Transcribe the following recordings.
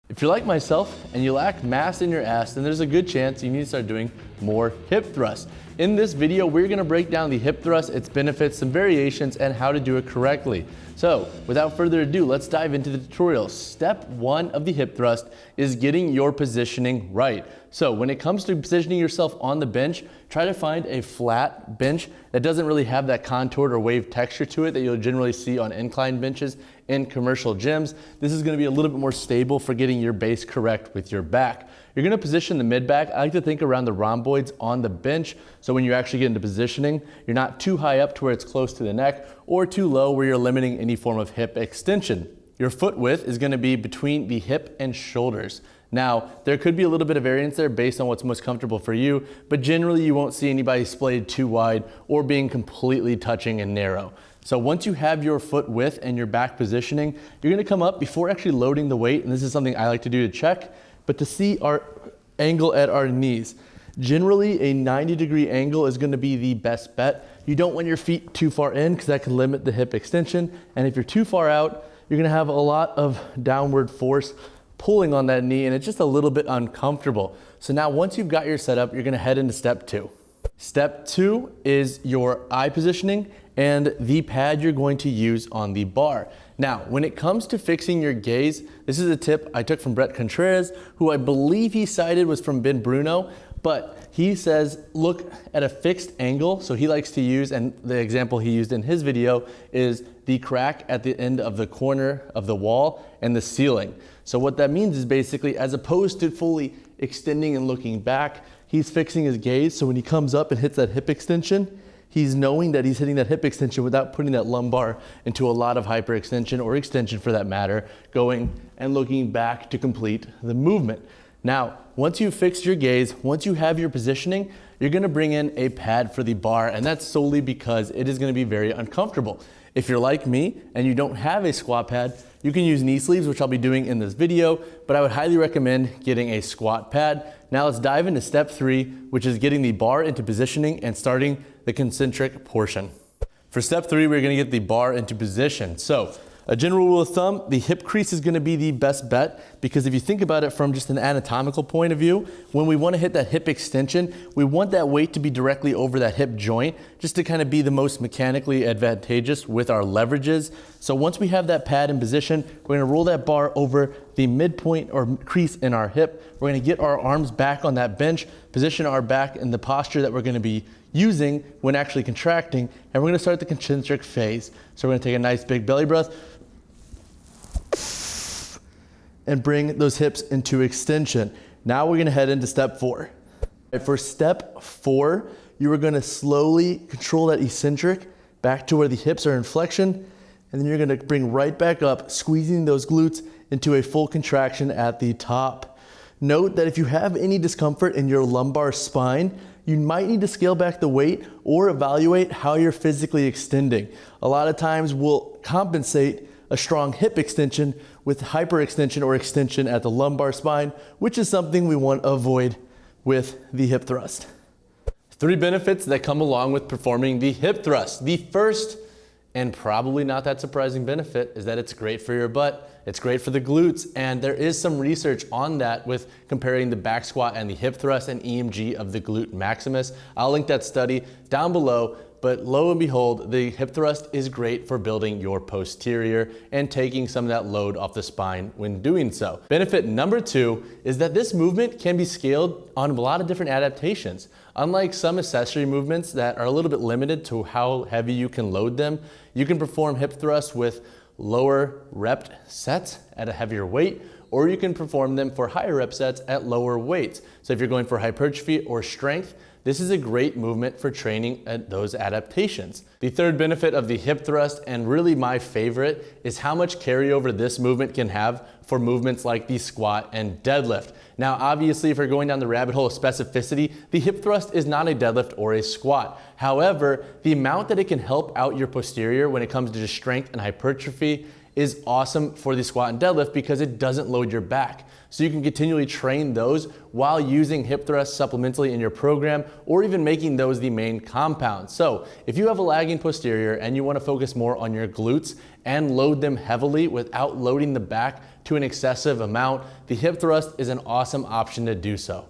If you're like myself and you lack mass in your ass, then there's a good chance you need to start doing more hip thrusts. In this video, we're gonna break down the hip thrust, its benefits, some variations, and how to do it correctly. So, without further ado, let's dive into the tutorial. Step one of the hip thrust is getting your positioning right. So, when it comes to positioning yourself on the bench, try to find a flat bench that doesn't really have that contoured or waved texture to it that you'll generally see on incline benches in commercial gyms. This is gonna be a little bit more stable for getting your base correct with your back. You're gonna position the mid back. I like to think around the rhomboids on the bench. So when you actually get into positioning, you're not too high up to where it's close to the neck or too low where you're limiting any form of hip extension. Your foot width is gonna be between the hip and shoulders. Now, there could be a little bit of variance there based on what's most comfortable for you, but generally you won't see anybody splayed too wide or being completely touching and narrow. So once you have your foot width and your back positioning, you're gonna come up before actually loading the weight, and this is something I like to do to check, but to see our angle at our knees. Generally, a 90-degree angle is gonna be the best bet. You don't want your feet too far in because that can limit the hip extension, and if you're too far out, you're gonna have a lot of downward force pulling on that knee, and it's just a little bit uncomfortable. So now once you've got your setup, you're gonna head into step two. Step two is your eye positioning and the pad you're going to use on the bar. Now, when it comes to fixing your gaze, this is a tip I took from Brett Contreras, who I believe he cited was from Ben Bruno, but he says, look at a fixed angle. So he likes to use, and the example he used in his video is the crack at the end of the corner of the wall and the ceiling. So what that means is basically, as opposed to fully extending and looking back, he's fixing his gaze. So when he comes up and hits that hip extension, he's knowing that he's hitting that hip extension without putting that lumbar into a lot of hyperextension or extension for that matter, going and looking back to complete the movement. Now, once you've fixed your gaze, once you have your positioning, you're gonna bring in a pad for the bar, and that's solely because it is gonna be very uncomfortable. If you're like me and you don't have a squat pad, you can use knee sleeves, which I'll be doing in this video, but I would highly recommend getting a squat pad. Now let's dive into step three, which is getting the bar into positioning and starting the concentric portion. For step three, we're gonna get the bar into position. So a general rule of thumb, the hip crease is gonna be the best bet, because if you think about it from just an anatomical point of view, when we wanna hit that hip extension, we want that weight to be directly over that hip joint, just to kind of be the most mechanically advantageous with our leverages. So once we have that pad in position, we're gonna roll that bar over the midpoint or crease in our hip. We're gonna get our arms back on that bench, position our back in the posture that we're gonna be using when actually contracting, and we're gonna start the concentric phase. So we're gonna take a nice big belly breath and bring those hips into extension. Now we're gonna head into step four. For step four, you are gonna slowly control that eccentric back to where the hips are in flexion, and then you're gonna bring right back up, squeezing those glutes into a full contraction at the top. Note that if you have any discomfort in your lumbar spine, you might need to scale back the weight or evaluate how you're physically extending. A lot of times we'll compensate a strong hip extension with hyperextension or extension at the lumbar spine, which is something we want to avoid with the hip thrust. Three benefits that come along with performing the hip thrust. The first, and probably not that surprising benefit, is that it's great for your butt. It's great for the glutes, and there is some research on that with comparing the back squat and the hip thrust and EMG of the glute maximus. I'll link that study down below, but lo and behold, the hip thrust is great for building your posterior and taking some of that load off the spine when doing so. Benefit number two is that this movement can be scaled on a lot of different adaptations. Unlike some accessory movements that are a little bit limited to how heavy you can load them, you can perform hip thrusts with lower rep sets at a heavier weight, or you can perform them for higher rep sets at lower weights. So if you're going for hypertrophy or strength, this is a great movement for training at those adaptations. The third benefit of the hip thrust, and really my favorite, is how much carryover this movement can have for movements like the squat and deadlift. Now, obviously, if you're going down the rabbit hole of specificity, the hip thrust is not a deadlift or a squat. However, the amount that it can help out your posterior when it comes to just strength and hypertrophy is awesome for the squat and deadlift because it doesn't load your back. So you can continually train those while using hip thrusts supplementally in your program, or even making those the main compound. So if you have a lagging posterior and you want to focus more on your glutes and load them heavily without loading the back to an excessive amount, the hip thrust is an awesome option to do so.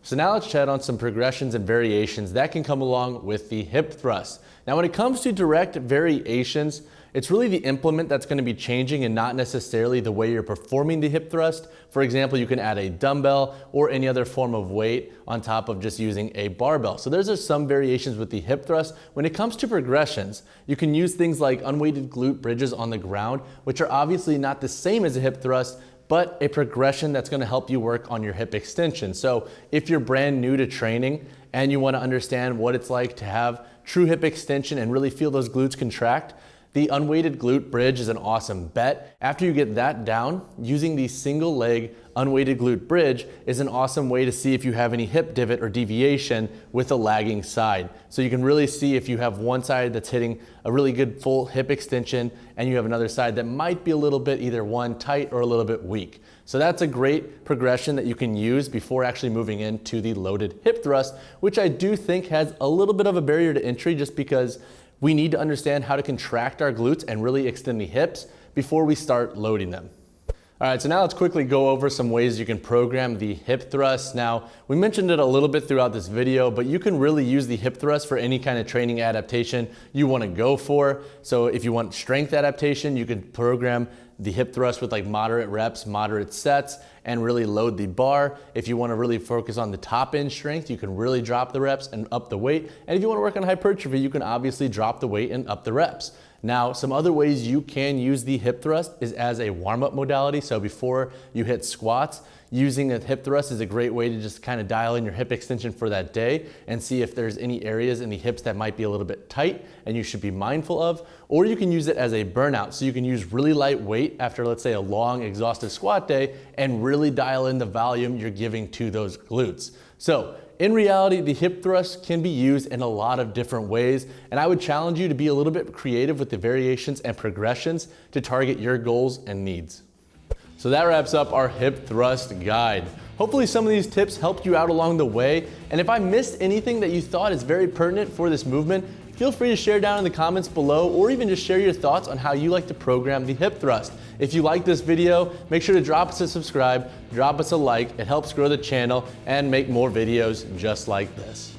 So now let's chat on some progressions and variations that can come along with the hip thrust. Now when it comes to direct variations, it's really the implement that's going to be changing and not necessarily the way you're performing the hip thrust. For example, you can add a dumbbell or any other form of weight on top of just using a barbell. So there's just some variations with the hip thrust. When it comes to progressions, you can use things like unweighted glute bridges on the ground, which are obviously not the same as a hip thrust, but a progression that's going to help you work on your hip extension. So if you're brand new to training and you want to understand what it's like to have true hip extension and really feel those glutes contract, the unweighted glute bridge is an awesome bet. After you get that down, using the single leg unweighted glute bridge is an awesome way to see if you have any hip divot or deviation with a lagging side. So you can really see if you have one side that's hitting a really good full hip extension and you have another side that might be a little bit either one tight or a little bit weak. So that's a great progression that you can use before actually moving into the loaded hip thrust, which I do think has a little bit of a barrier to entry just because we need to understand how to contract our glutes and really extend the hips before we start loading them. All right, so now let's quickly go over some ways you can program the hip thrust. Now, we mentioned it a little bit throughout this video, but you can really use the hip thrust for any kind of training adaptation you want to go for. So if you want strength adaptation, you can program the hip thrust with like moderate reps, moderate sets, and really load the bar. If you want to really focus on the top end strength, you can really drop the reps and up the weight. And if you want to work on hypertrophy, you can obviously drop the weight and up the reps. Now, some other ways you can use the hip thrust is as a warm-up modality. So before you hit squats, using a hip thrust is a great way to just kind of dial in your hip extension for that day and see if there's any areas in the hips that might be a little bit tight and you should be mindful of. Or you can use it as a burnout. So you can use really light weight after, let's say, a long exhaustive squat day and really dial in the volume you're giving to those glutes. So in reality, the hip thrust can be used in a lot of different ways, and I would challenge you to be a little bit creative with the variations and progressions to target your goals and needs. So that wraps up our hip thrust guide. Hopefully some of these tips helped you out along the way, and if I missed anything that you thought is very pertinent for this movement, feel free to share down in the comments below, or even just share your thoughts on how you like to program the hip thrust. If you like this video, make sure to drop us a subscribe, drop us a like. It helps grow the channel and make more videos just like this.